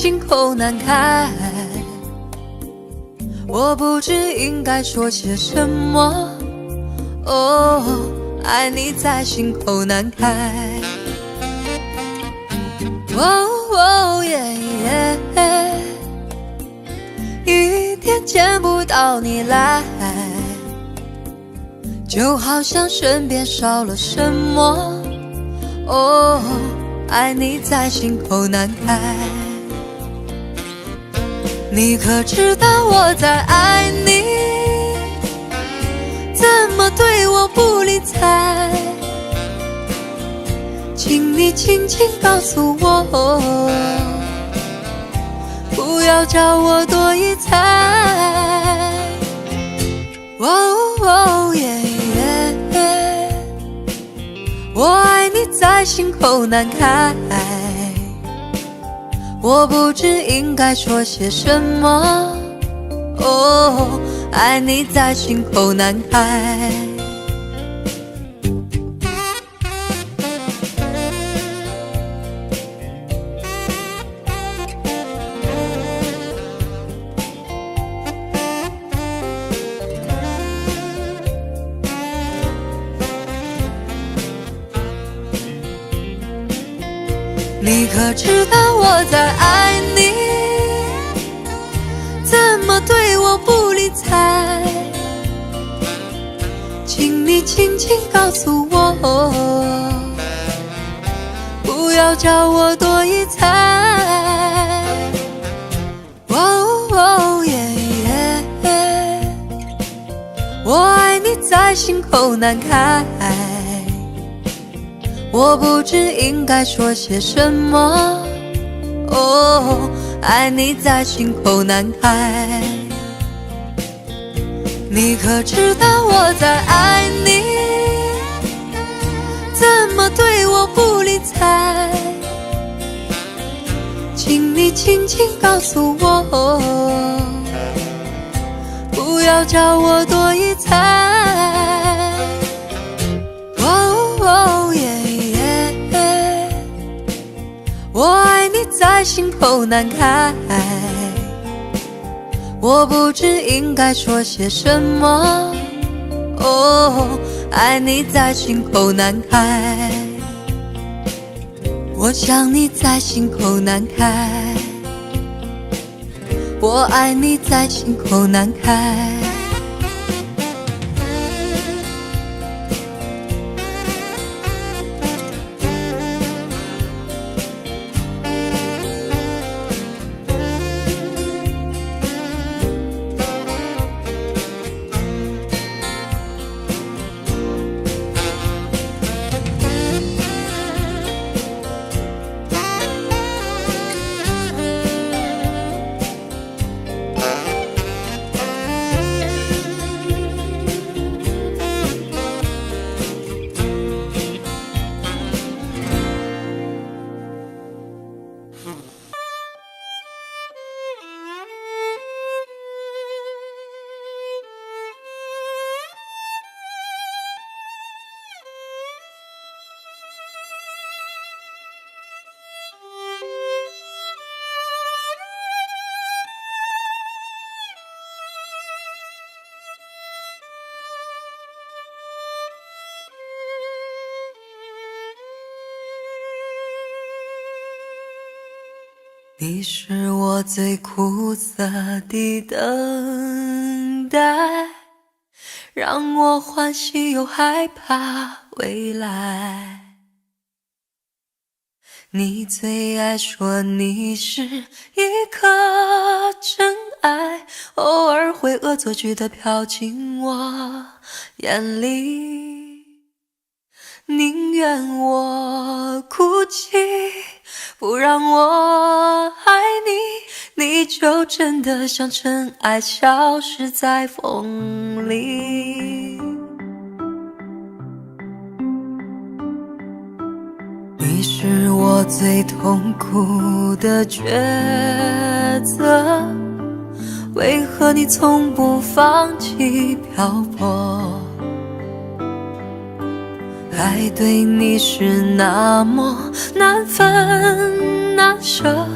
心口难开，我不知应该说些什么。哦，爱你在心口难开。哦耶耶，一天见不到你来，就好像身边少了什么。哦，爱你在心口难开。你可知道我在爱你？怎么对我不理睬？请你轻轻告诉我，不要叫我多一猜。哦耶耶，我爱你在心口难开，我不知应该说些什么。哦，爱你在心口难开。你可知道我在爱你？怎么对我不理睬？请你轻轻告诉我，不要叫我多一猜。哦耶耶，我爱你在心口难开，我不知应该说些什么。哦，爱你在心口难开。你可知道我在爱你？怎么对我不理睬？请你轻轻告诉我，不要叫我多一猜。哦耶耶，我爱你在心口难开，我不知应该说些什么。哦，爱你在心口难开，我想你在心口难开，我爱你在心口难开。你是我最苦涩的等待，让我欢喜又害怕未来。你最爱说你是一颗真爱，偶尔会恶作剧地飘进我眼里，宁愿我哭泣，不让我爱你，你就真的像尘埃消失在风里。你是我最痛苦的抉择，为何你从不放弃漂泊？爱对你是那么难分难舍，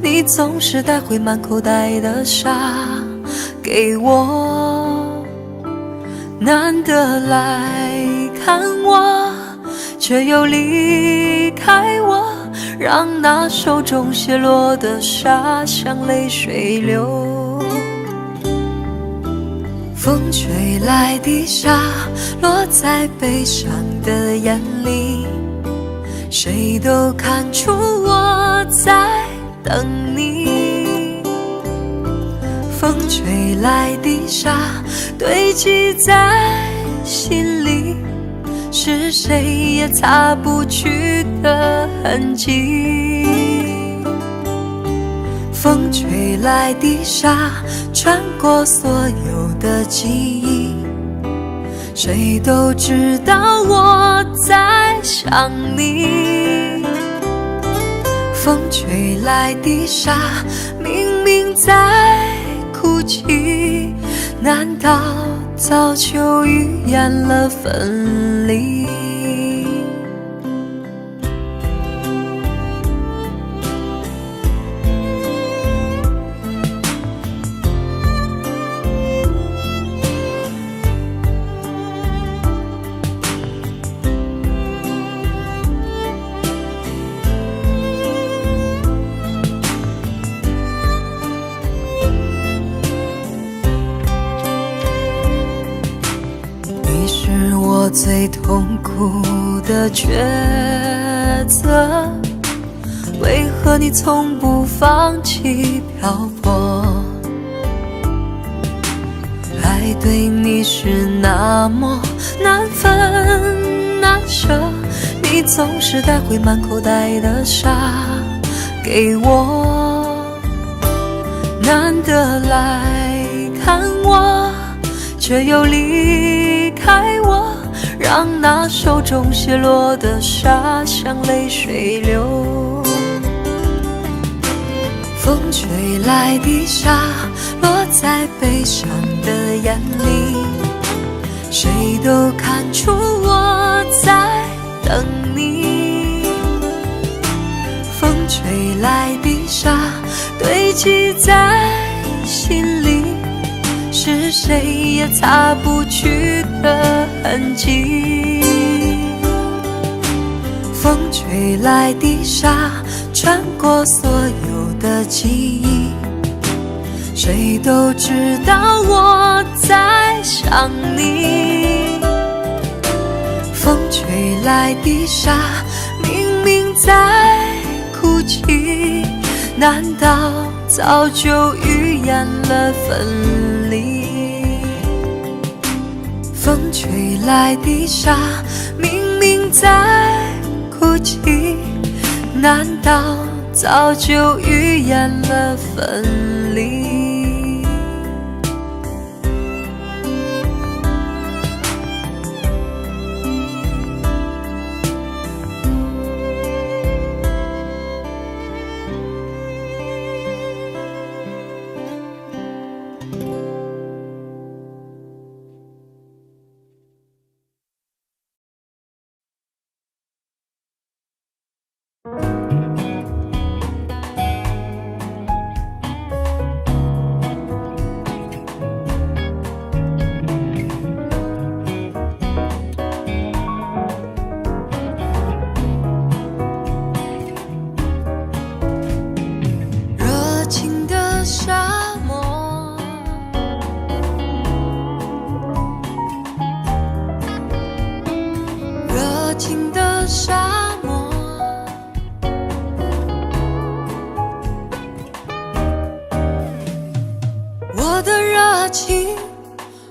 你总是带回满口袋的沙给我，难得来看我，却又离开我，让那手中泻落的沙像泪水流。风吹来的沙落在悲伤的眼里，谁都看出我在等你。风吹来的沙堆积在心里，是谁也擦不去的痕迹。风吹来的沙穿过所有的记忆，谁都知道我在想你。风吹来的沙明明在哭泣，难道早就预言了分离？最痛苦的抉择，为何你从不放弃漂泊？爱对你是那么难分难舍，你总是带回满口袋的沙给我，难得来看我，却又离开我，让那手中泻落的沙像泪水流。风吹来的沙落在悲伤的眼里，谁都看出我在等你。风吹来的沙堆积在心里，是谁也擦不去的痕迹。风吹来的沙穿过所有的记忆，谁都知道我在想你。风吹来的沙明明在哭泣，难道早就预言了分离？风吹来的沙明明在哭泣，难道早就预言了分离？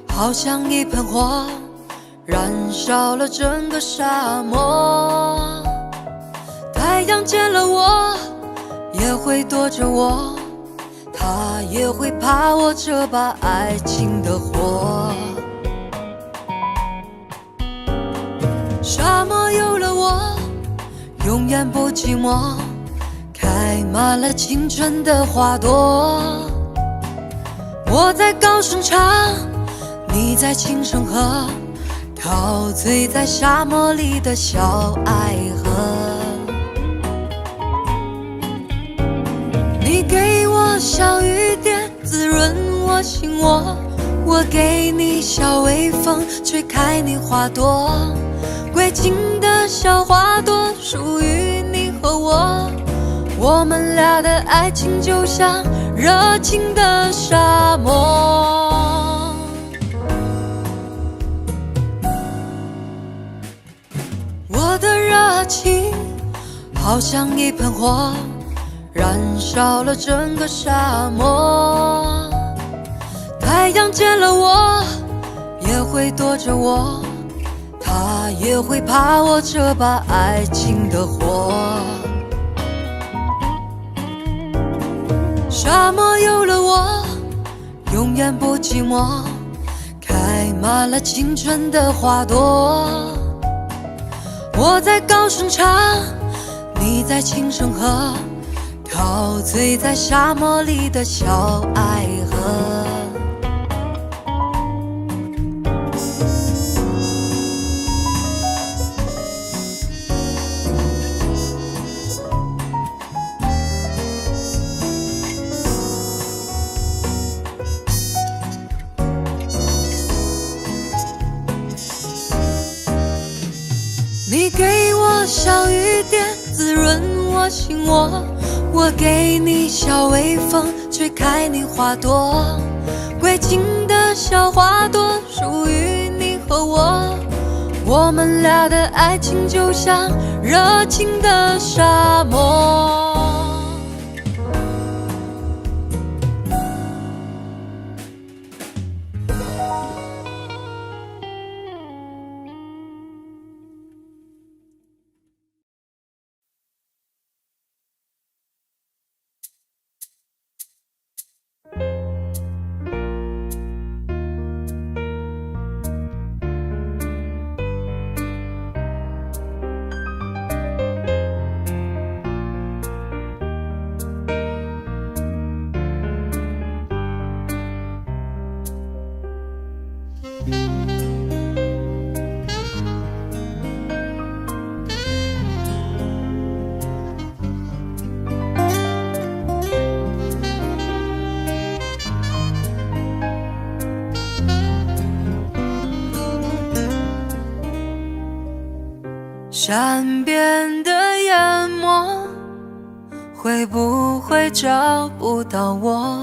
好像一盆火，燃烧了整个沙漠。太阳见了我，也会躲着我，它也会怕我这把爱情的火。沙漠有了我，永远不寂寞，开满了青春的花朵。我在高声唱，你在轻声和，陶醉在沙漠里的小爱河。你给我小雨点滋润我心窝，我给你小微风吹开你花朵。归尽的小花朵属于你和我，我们俩的爱情就像热情的沙漠。我的热情好像一盆火，燃烧了整个沙漠。太阳见了我也会躲着我，他也会怕我这把爱情的火。沙漠有了我永远不寂寞，开满了青春的花朵。我在高声唱，你在轻声和，陶醉在沙漠里的小爱河。你给我小雨点滋润我心窝，我给你小微风吹开你花朵。归尽的小花朵属于你和我，我们俩的爱情就像热情的沙漠。山边的淹没，会不会找不到我？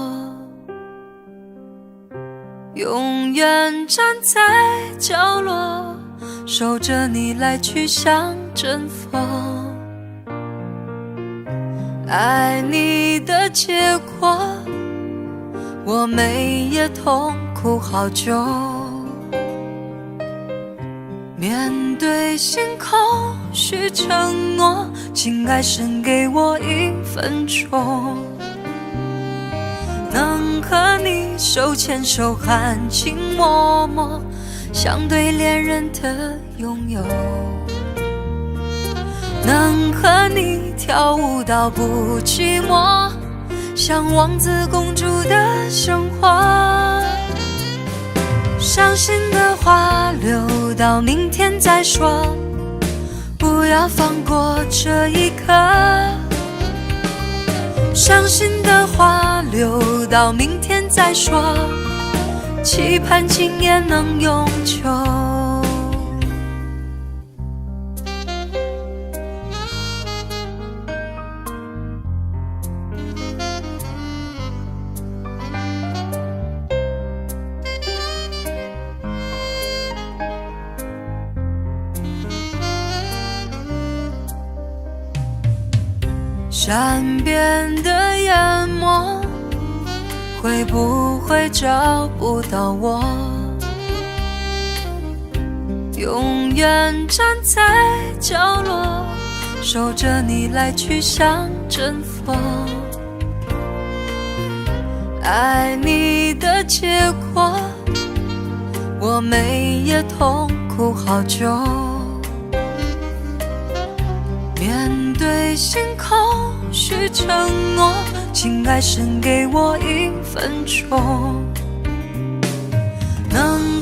永远站在角落，守着你来去像阵风。爱你的结果，我每夜痛苦好久。面对星空许承诺，请爱深给我1分钟，能和你手牵手含情脉脉，像对恋人的拥有，能和你跳舞到不寂寞，像王子公主的生活。伤心的话留到明天再说，不要放过这一刻。伤心的话留到明天再说，期盼今夜能永久。山边的淹没，会不会找不到我？永远站在角落，守着你来去像阵风。爱你的结果，我每夜痛苦好久。面对星空许承诺，请爱深给我1分钟，能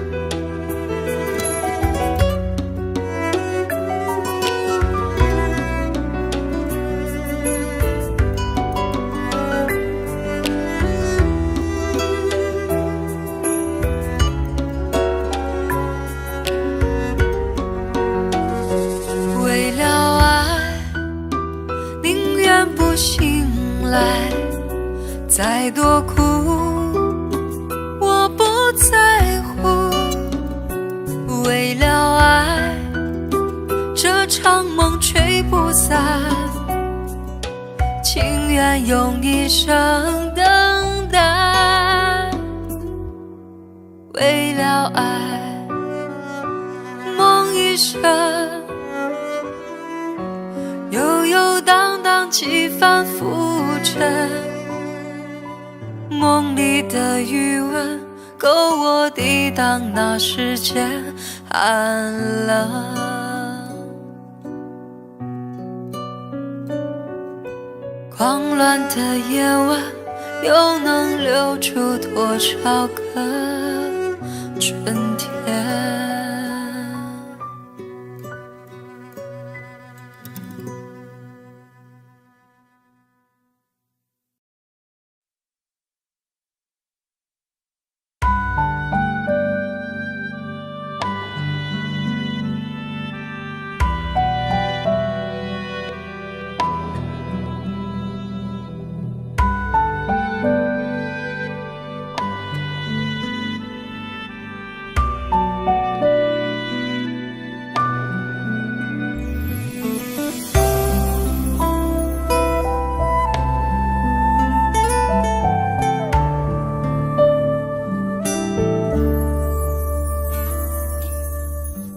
来再多苦我不在乎，为了爱这场梦吹不散，情愿用一生等待，为了爱梦一生悠悠荡荡几番浮沉，梦里的余温够我抵挡那世间寒冷。狂乱的夜晚又能留出多少个春天？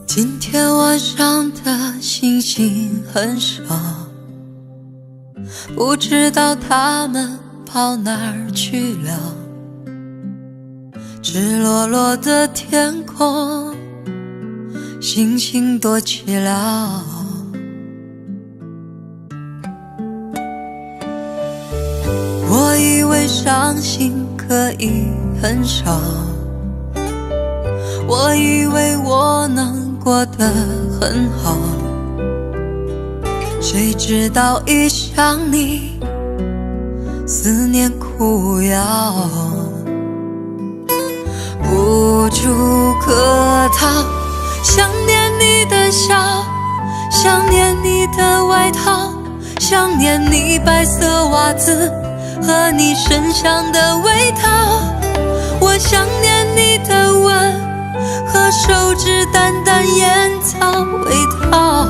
今天晚上的星星很少，不知道它们跑哪儿去了。赤裸裸的天空，星星多寂寥。我以为伤心可以很少，我以为我能过得很好，谁知道一想你，思念苦药，无处可逃。想念你的笑，想念你的外套，想念你白色袜子和你身上的味道。我想念你的吻和手指淡淡烟草味道，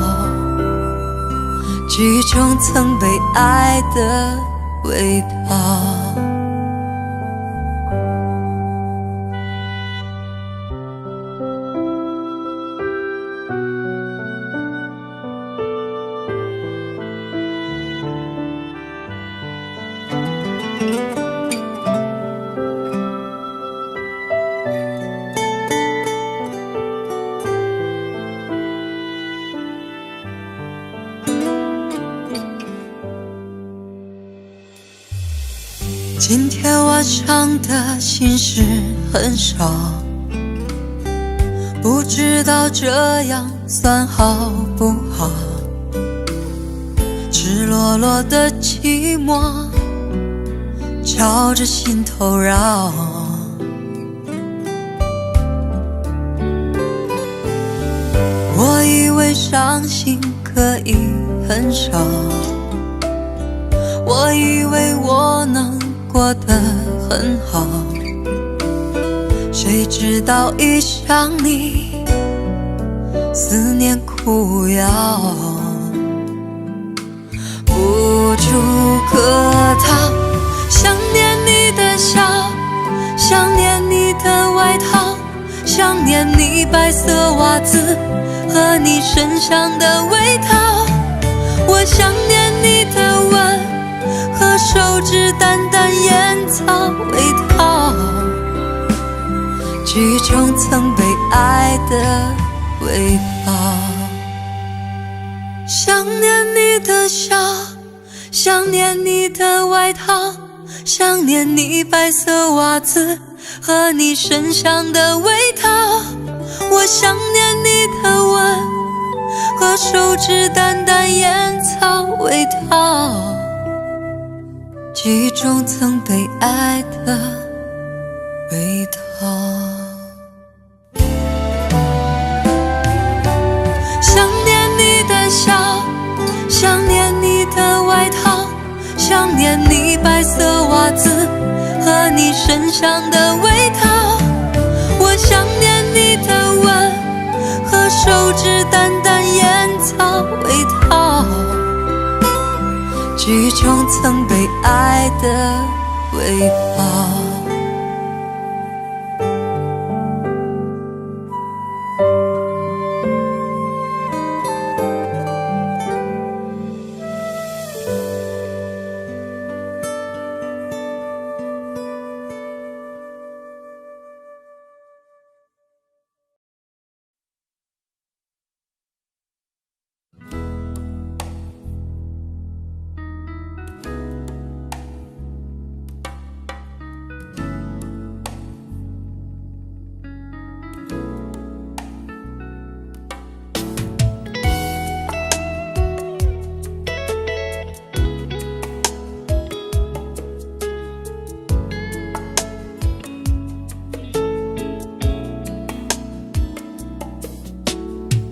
记忆中曾被爱的味道。今天晚上的心事很少，不知道这样算好不好。赤裸裸的寂寞朝着心头绕，我以为伤心可以很少，我以为我能过得很好，谁知道一想你，思念苦药，无处可逃。想念你的笑，想念你的外套，想念你白色袜子和你身上的味道。我想念你的吻和手指淡淡烟草味道，记忆中曾被爱的味道。想念你的笑，想念你的外套，想念你白色袜子和你身上的味道。我想念你的吻和手指淡淡烟草味道，记忆中曾被爱的味道。想念你的笑，想念你的外套，想想念你白色袜子和你身上的味道，我想念你的吻和手指淡淡烟草味道，记忆中曾被爱的味道。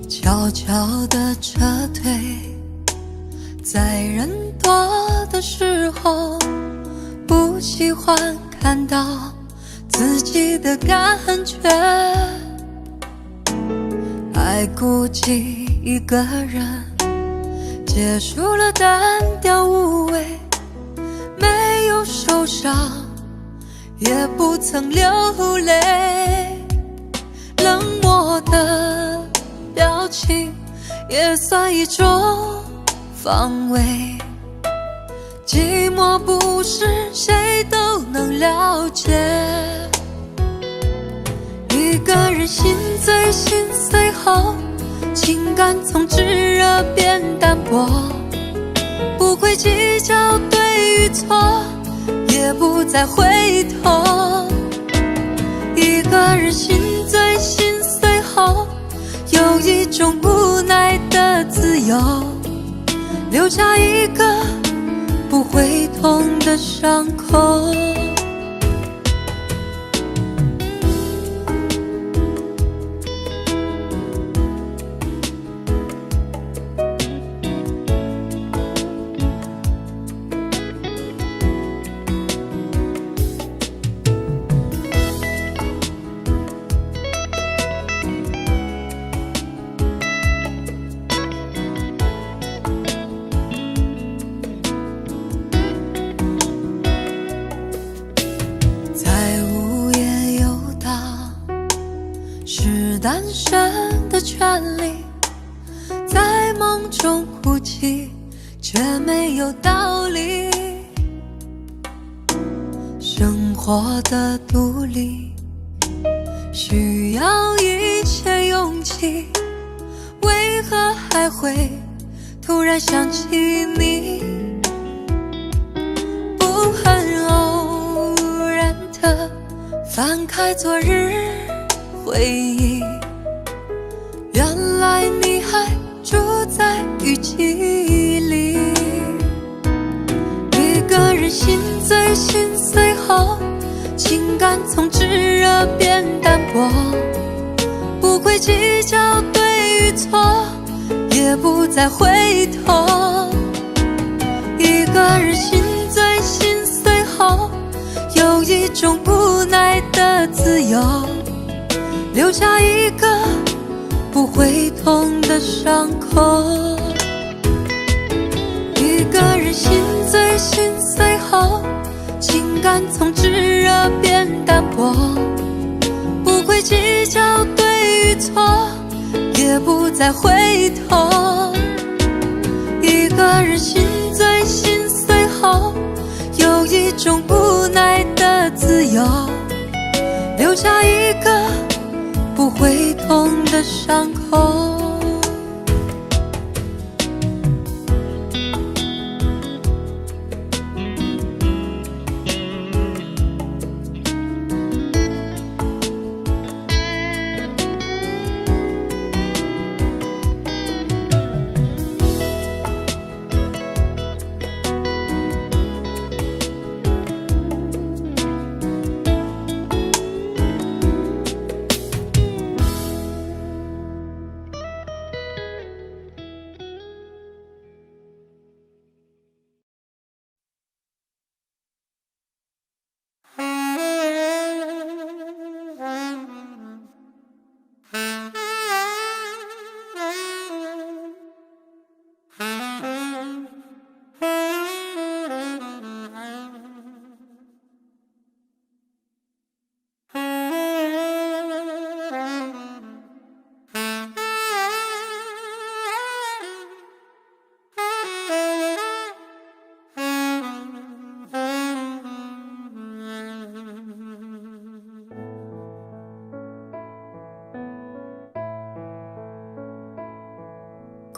悄悄地撤退，在人多的时候，不喜欢看到自己的感觉，还顾忌一个人，结束了单调无味，没有受伤，也不曾流泪，冷漠的表情也算一种防卫，寂寞不是谁都能了解，一个人心醉心碎后，情感从炙热变淡薄，不会计较对与错，也不再回头，一个人心醉心碎后，有一种无奈的自由，留下一个不会痛的伤口。单身的权利，在梦中哭泣，却没有道理。生活的独立，需要一切勇气，为何还会突然想起你？不很偶然的翻开昨日回忆，原来你还住在雨季里，一个人心醉心碎后，情感从炙热变淡薄，不会计较对与错，也不再回头，一个人心醉心碎后，有一种无奈的自由，留下一个不会痛的伤口，一个人心醉心碎后，情感从炙热变淡薄，不会计较对与错，也不再回头，一个人心醉心碎后，有一种无奈的自由，留下一个不会痛的伤口。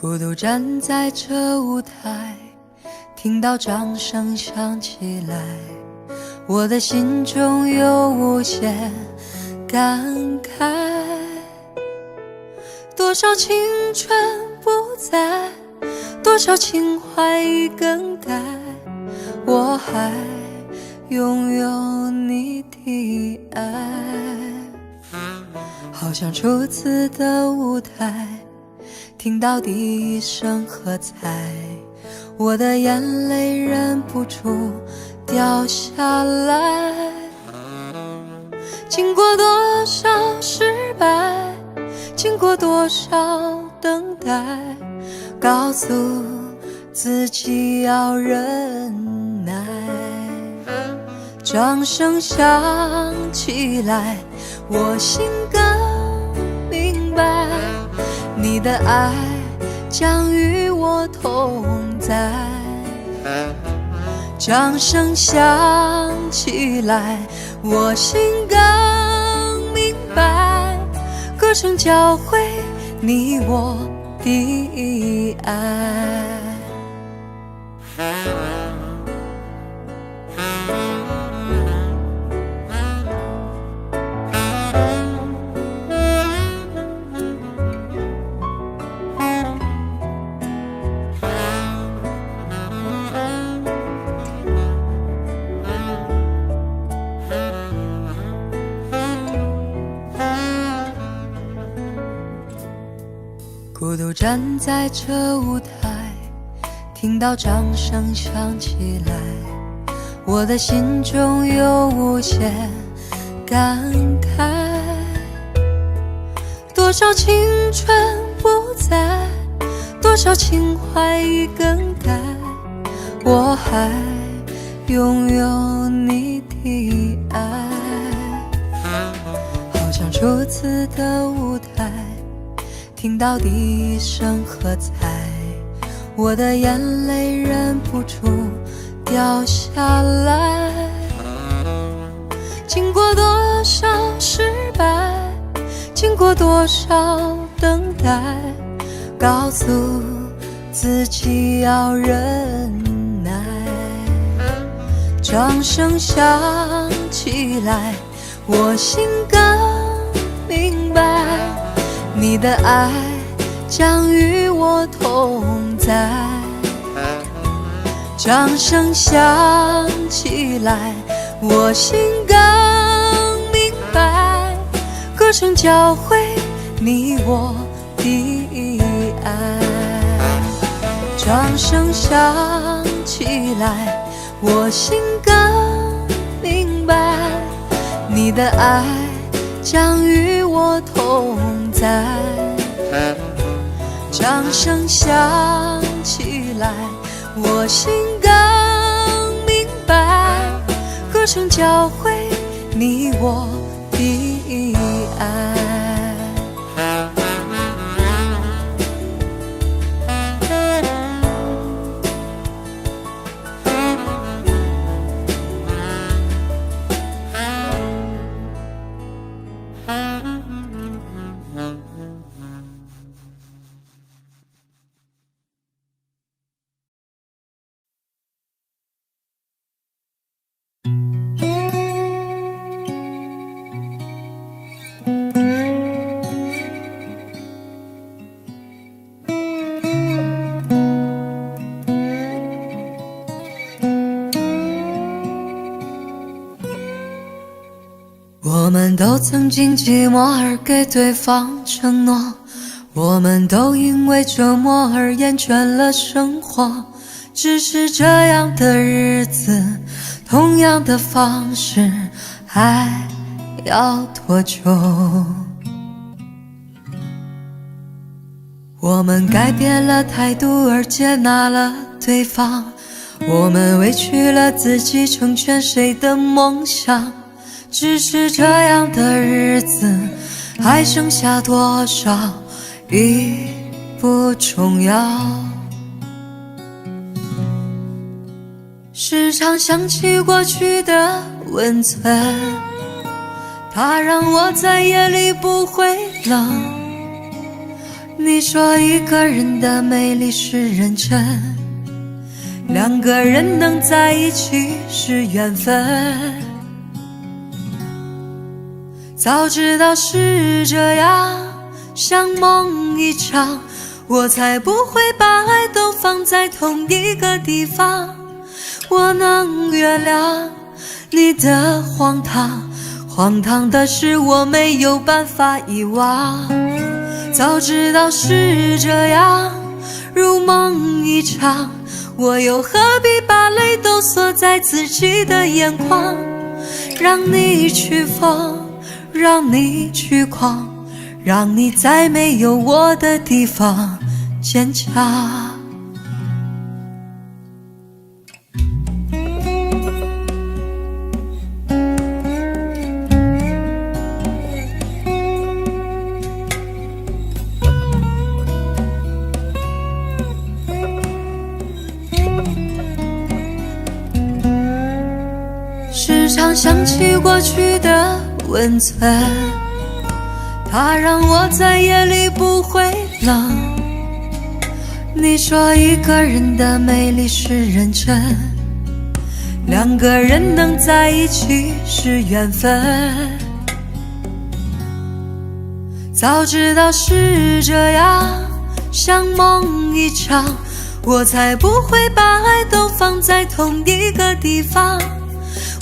孤独站在这舞台，听到掌声响起来，我的心中有无限感慨。多少青春不在，多少情怀已更改，我还拥有你的爱。好像初次的舞台，听到第一声喝彩，我的眼泪忍不住掉下来。经过多少失败，经过多少等待，告诉自己要忍耐。掌声响起来，我心更明白，你的爱将与我同在。掌声响起来，我心更明白，歌声教会你我的爱。孤独站在这舞台，听到掌声响起来，我的心中有无限感慨。多少青春不在，多少情怀已更改，我还拥有你的爱。好像初次的舞台，听到第一声喝彩，我的眼泪忍不住掉下来。经过多少失败，经过多少等待，告诉自己要忍耐。掌声响起来，我心更明白，你的爱将与我同在。掌声响起来，我心更明白，歌声教会你我的爱。掌声响起来，我心更明白，你的爱将与我同在。掌声响起来，我心更明白，歌声教会你我的爱。我们都曾经寂寞而给对方承诺，我们都因为折磨而厌倦了生活。只是这样的日子，同样的方式，还要多久？我们改变了态度而接纳了对方，我们委屈了自己成全谁的梦想。只是这样的日子，还剩下多少已不重要。时常想起过去的温存，它让我在夜里不会冷。你说一个人的美丽是认真，两个人能在一起是缘分。早知道是这样，像梦一场，我才不会把爱都放在同一个地方。我能原谅你的荒唐，荒唐的是我没有办法遗忘。早知道是这样，如梦一场，我又何必把泪都锁在自己的眼眶。让你去疯，让你去狂，让你在没有我的地方坚强。时常想起过去的温存，它让我在夜里不会冷。你说一个人的美丽是认真，两个人能在一起是缘分。早知道是这样，像梦一场，我才不会把爱都放在同一个地方。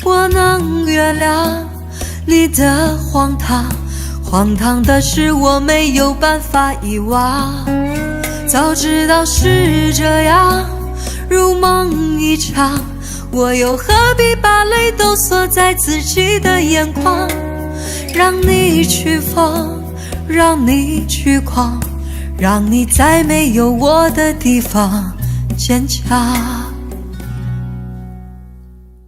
我能原谅你的荒唐，荒唐的是我没有办法遗忘。早知道是这样，如梦一场，我又何必把泪都锁在自己的眼眶。让你去疯，让你去狂，让你在没有我的地方坚强。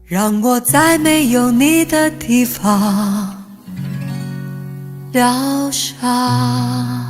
让我在没有你的地方疗伤。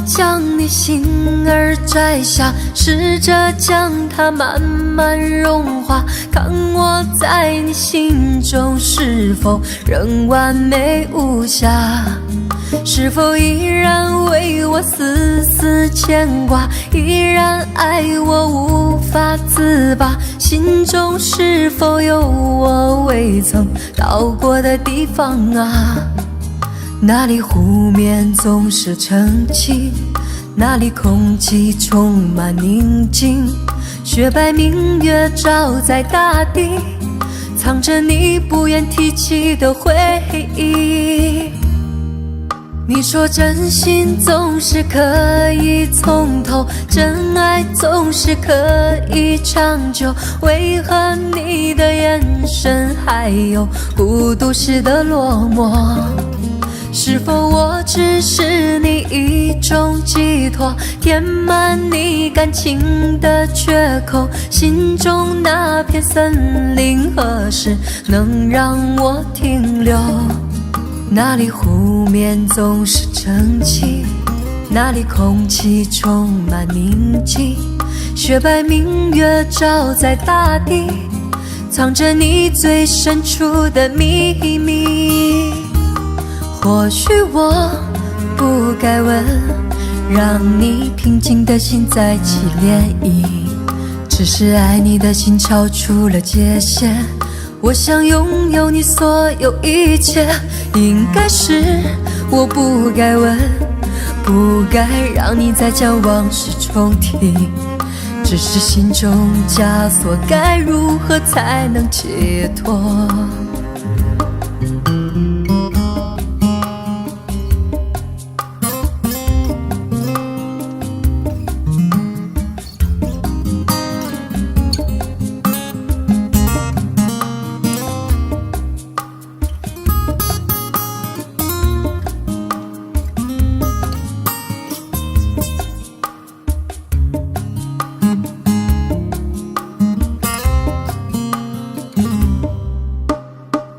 将你心儿摘下，试着将它慢慢融化，看我在你心中是否仍完美无瑕，是否依然为我丝丝牵挂，依然爱我无法自拔，心中是否有我未曾到过的地方啊？那里湖面总是澄清，那里空气充满宁静，雪白明月照在大地，藏着你不愿提起的回忆。你说真心总是可以从头，真爱总是可以长久，为何你的眼神还有孤独时的落寞？是否我只是你一种寄托，填满你感情的缺口？心中那片森林何时能让我停留？那里湖面总是澄清，那里空气充满宁静，雪白明月照在大地，藏着你最深处的秘密。或许我不该问让你平静的心再起涟漪。只是爱你的心超出了界限，我想拥有你所有一切。应该是我不该问，不该让你再将往事重提。只是心中枷锁，该如何才能解脱？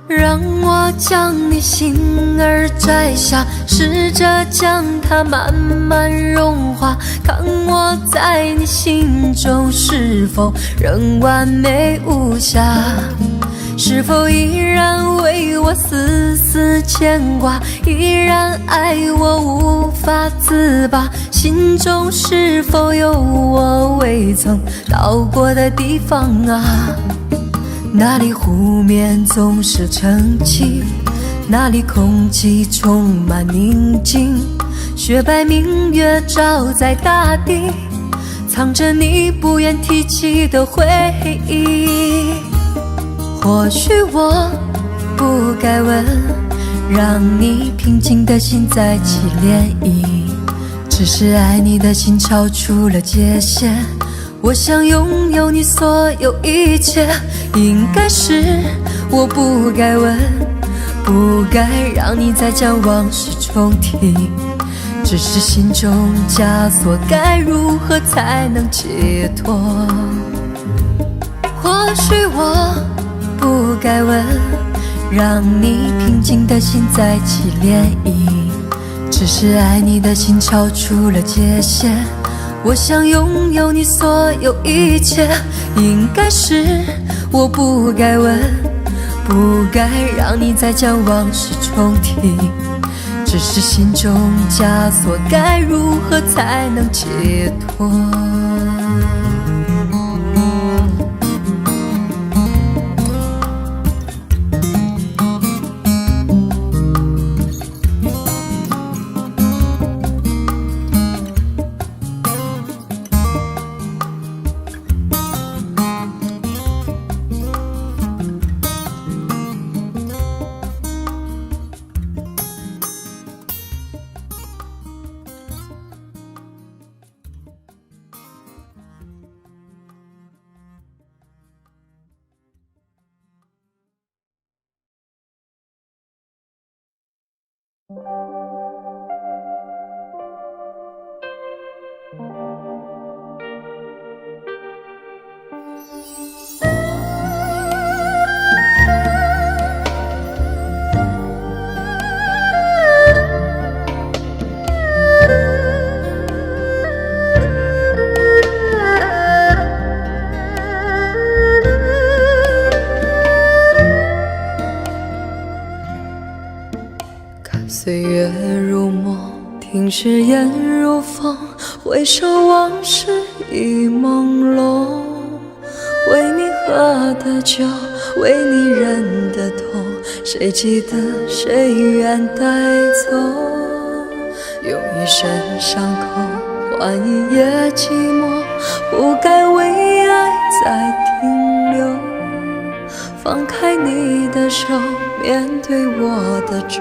让我将你心儿摘下，试着将它慢慢融化，看我在你心中是否仍完美无瑕，是否依然为我丝丝牵挂，依然爱我无法自拔，心中是否有我未曾到过的地方啊？那里湖面总是澄清，那里空气充满宁静，雪白明月照在大地，藏着你不愿提起的回忆。或许我不该问，让你平静的心再起涟漪。只是爱你的心超出了界限，我想拥有你所有一切。应该是我不该问，不该让你再将往事重提。只是心中枷锁，该如何才能解脱？或许我不该问，让你平静的心再起涟漪。只是爱你的心超出了界限，我想拥有你所有一切。应该是我不该问，不该让你再将往事重提。只是心中枷锁，该如何才能解脱？岁月如梦，听誓言如风，回首往事已朦胧。为你喝的酒，为你忍的痛，谁记得谁愿带走？用一生伤口换一夜寂寞，不该为爱再停留。放开你的手，面对我的愁，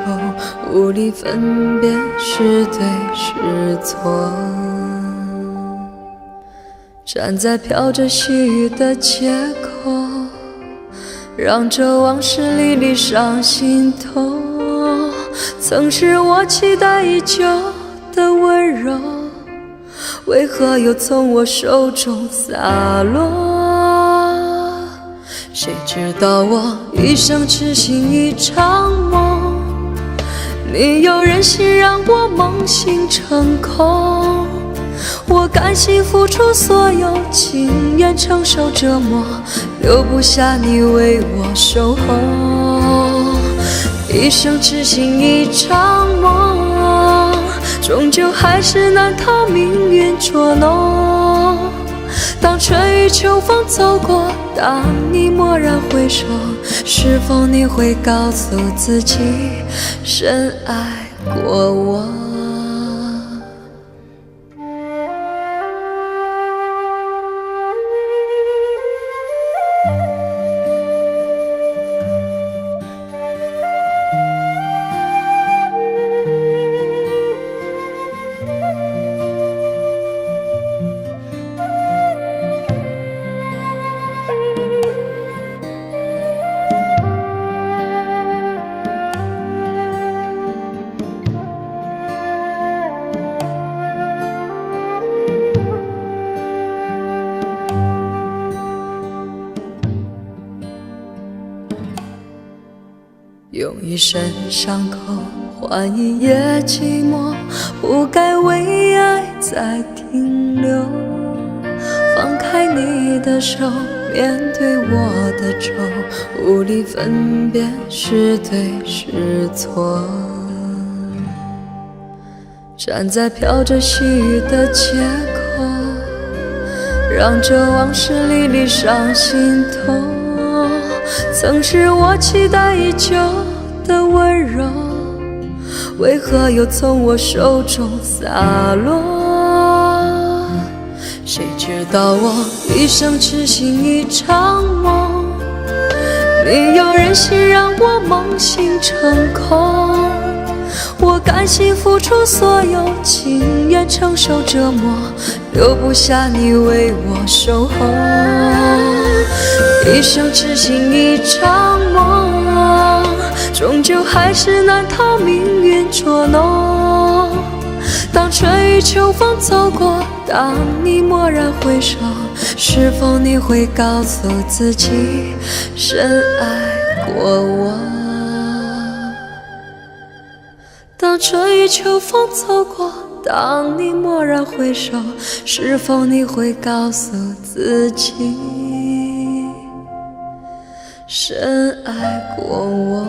无力分辨是对是错。站在飘着细雨的街口，让这往事历历上心头。曾是我期待已久的温柔，为何又从我手中洒落？谁知道我一生痴心一场梦，你又忍心让我梦醒成空。我甘心付出所有，情愿承受折磨，留不下你为我守候。一生痴心一场梦，终究还是难逃命运捉弄。当春雨秋风走过，当你蓦然回首，是否你会告诉自己深爱过我？用一生伤口换一夜寂寞，不该为爱再停留。放开你的手，面对我的皱，无力分辨是对是错。站在飘着细雨的街口，让这往事历历上心头。曾是我期待已久的温柔，为何又从我手中洒落？谁知道我一生痴心一场梦，没有人心让我梦醒成空。我甘心付出所有，情愿承受折磨，留不下你为我守候。一生痴心一场梦，终究还是难逃命运捉弄。当春雨秋风走过，当你蓦然回首，是否你会告诉自己深爱过我？当春雨秋风走过，当你蓦然回首，是否你会告诉自己深爱过我？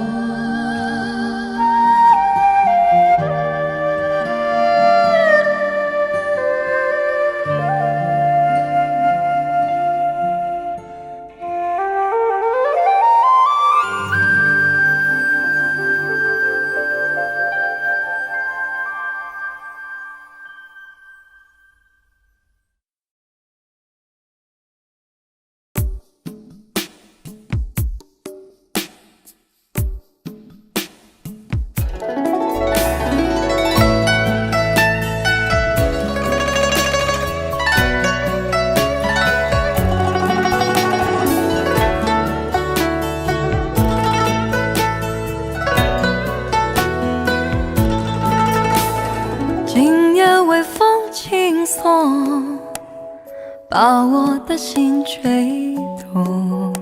把我的心吹动，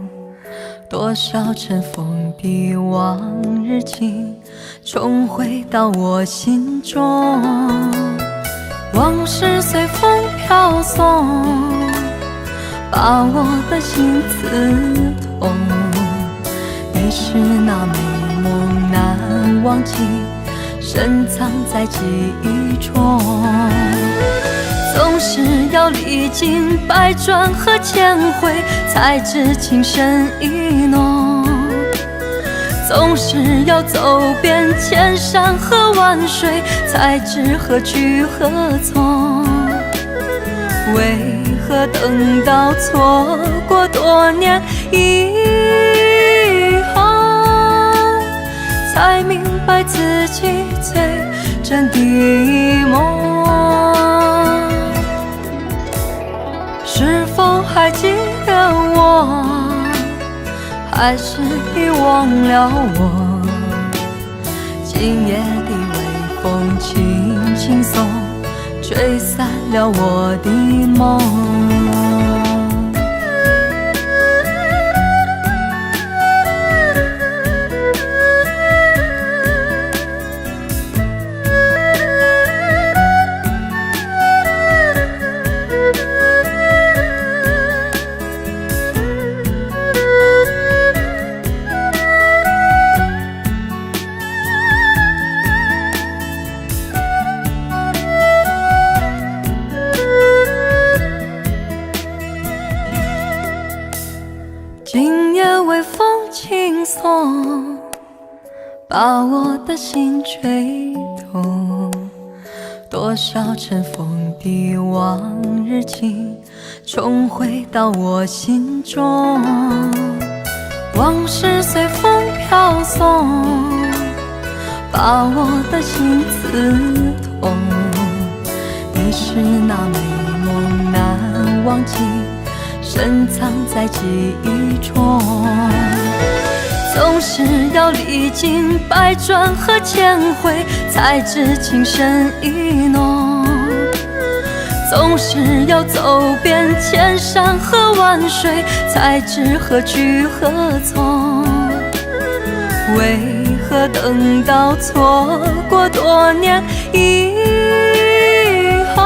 多少尘封的往日情重回到我心中。往事随风飘送，把我的心刺痛。你是那美梦难忘记，深藏在记忆中。总是要历经百转和千回，才知情深意浓。总是要走遍千山和万水，才知何去何从。为何等到错过多年以后，才明白自己最真的梦？是否还记得我，还是已忘了我？今夜的微风轻轻送，吹散了我的梦。轻松，把我的心吹动。多少尘封的往日情，重回到我心中。往事随风飘送，把我的心刺痛。你是那美梦难忘记，深藏在记忆中。总是要历经百转和千回，才知情深意浓。总是要走遍千山和万水，才知何去何从。为何等到错过多年以后，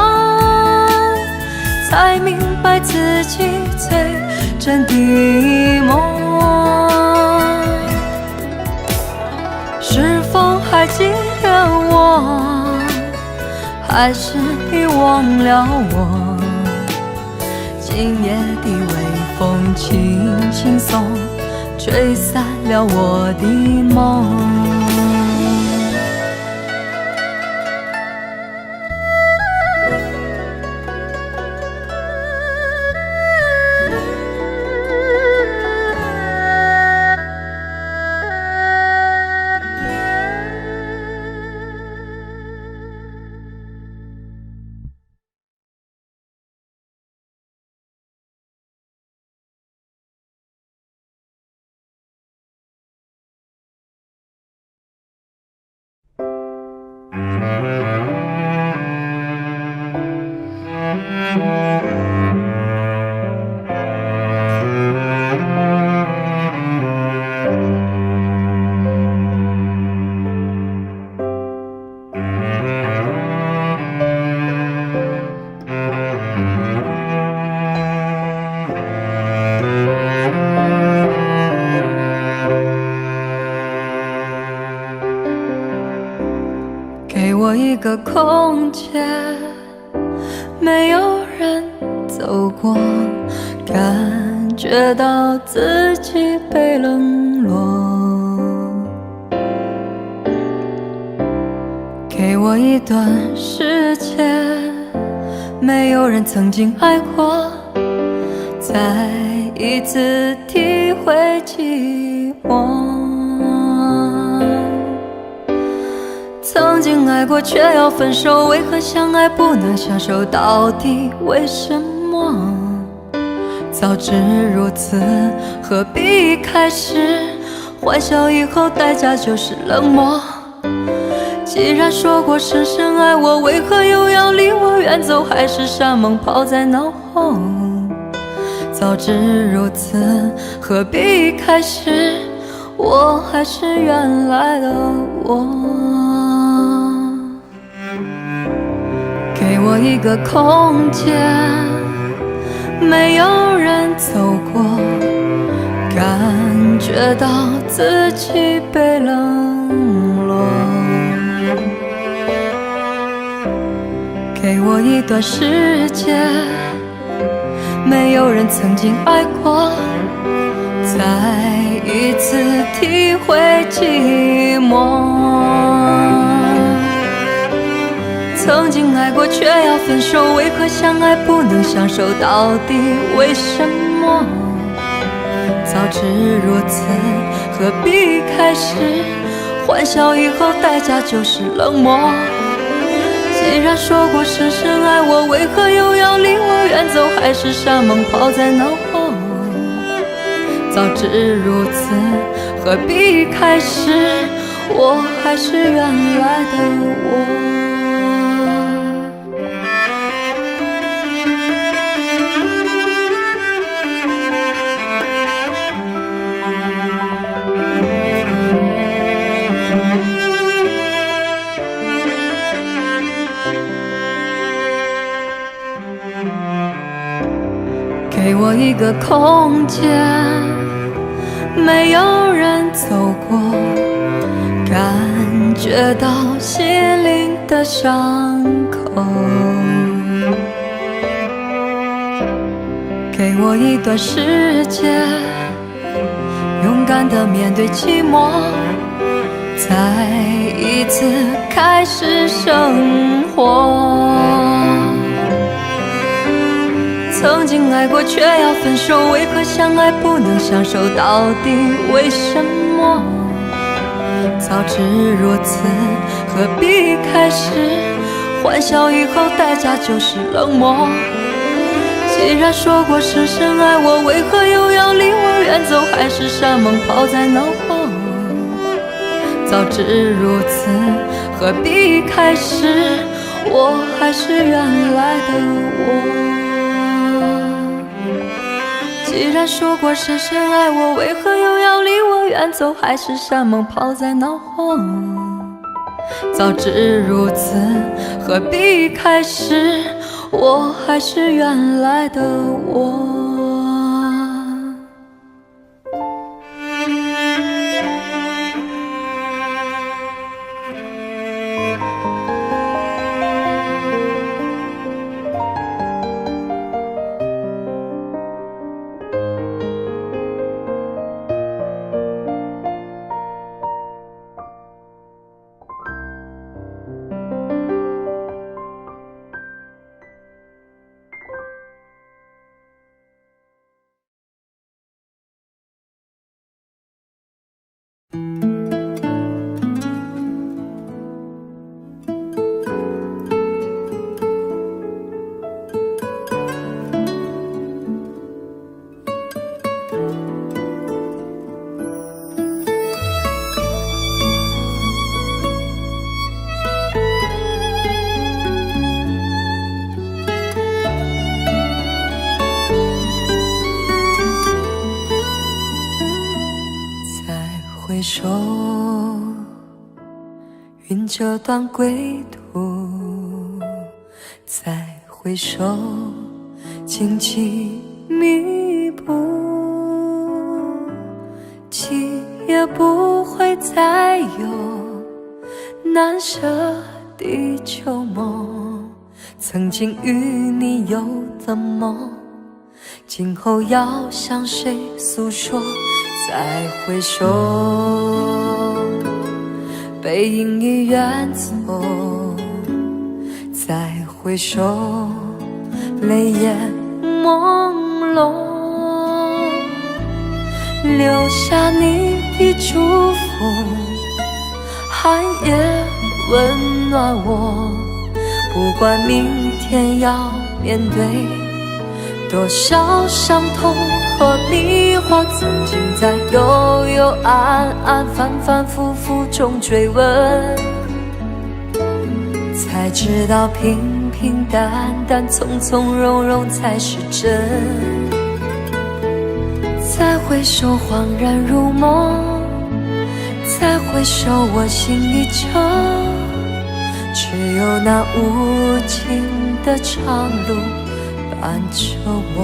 才明白自己最真的梦？是否还记得我，还是已忘了我？今夜的微风轻轻送，吹散了我的梦。给我一个空间，没有人走过，感觉到自己被冷落。给我一段时间，没有人曾经爱过，再一次体会寂寞。曾经爱过却要分手，为何相爱不能相守？到底为什么？早知如此，何必开始？欢笑以后代价就是冷漠。既然说过深深爱我，为何又要离我远走？还是山盟抛在脑后。早知如此，何必开始？我还是原来的我。给我一个空间，没有人走过，感觉到自己被冷落。给我一段时间，没有人曾经爱过，再一次体会寂寞。曾经爱过却要分手，为何相爱不能相守？到底为什么？早知如此，何必开始？欢笑以后代价就是冷漠。既然说过深深爱我，为何又要离我远走？还是山盟抛在脑后。早知如此，何必开始？我还是原来的我。给我一个空间，没有人走过，感觉到心灵的伤口。给我一段时间，勇敢地面对寂寞，再一次开始生活。曾经爱过却要分手，为何相爱不能相守？到底为什么？早知如此，何必开始？欢笑以后代价就是冷漠。既然说过深深爱我，为何又要离我远走？海誓山盟抛在脑后。早知如此，何必开始？我还是原来的我。既然说过深深爱我，为何又要离我远走？海誓山盟抛在脑后。早知如此，何必开始？我还是原来的我。回首，云遮断归途，再回首，荆棘密布，记也不会再有难舍的旧梦。曾经与你有的梦，今后要向谁诉说？再回首，背影已远走，再回首，泪眼朦胧，留下你的祝福，寒夜温暖我。不管明天要面对多少伤痛和迷惘，曾经在幽幽暗暗、反反复复中追问，才知道平平淡淡、从从容容才是真。再回首，恍然如梦；再回首，我心依旧。只有那无尽的长路伴着我。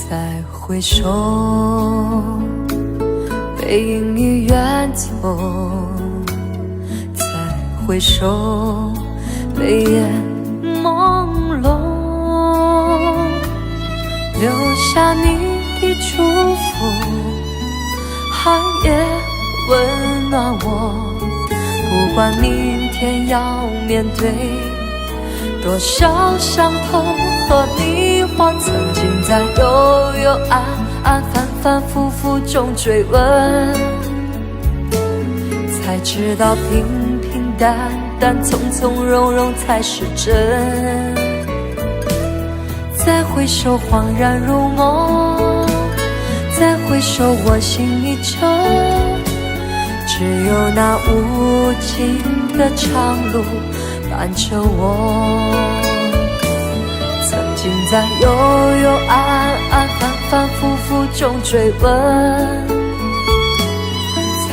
再回首，背影已远走；再回首，泪眼朦胧，留下你的祝福，寒夜温暖我。不管明天要面对多少伤痛和迷惘，曾经在幽幽暗暗、反反复复中追问，才知道平平淡淡、从从容容才是真。再回首，恍然如梦；再回首，我心依旧。只有那无尽的长路伴着我，曾经在幽幽暗暗、反反复复中追问，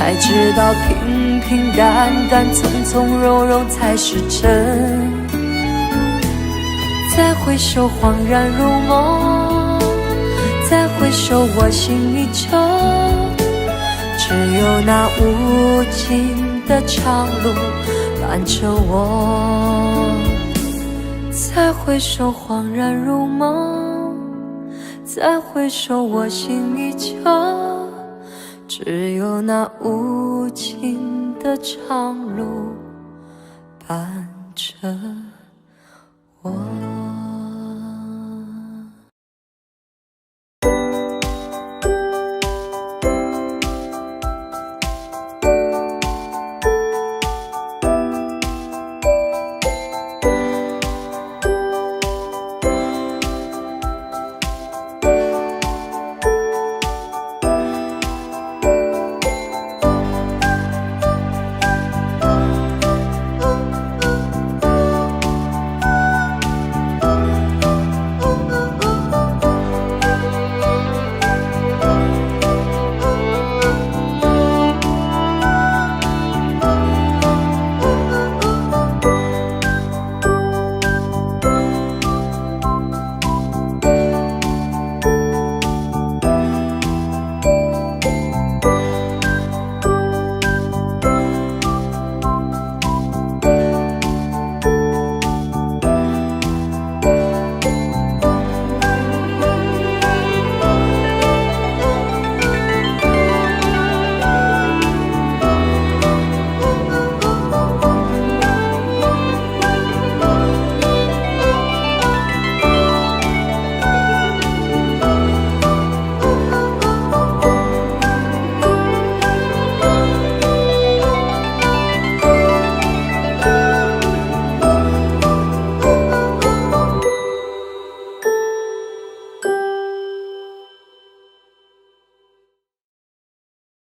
才知道平平淡淡、从从容容才是真。再回首，恍然如梦；再回首，我心依旧。只有那无尽的长路伴着我。再回首，恍然如梦；再回首，我心依旧。只有那无尽的长路伴着我。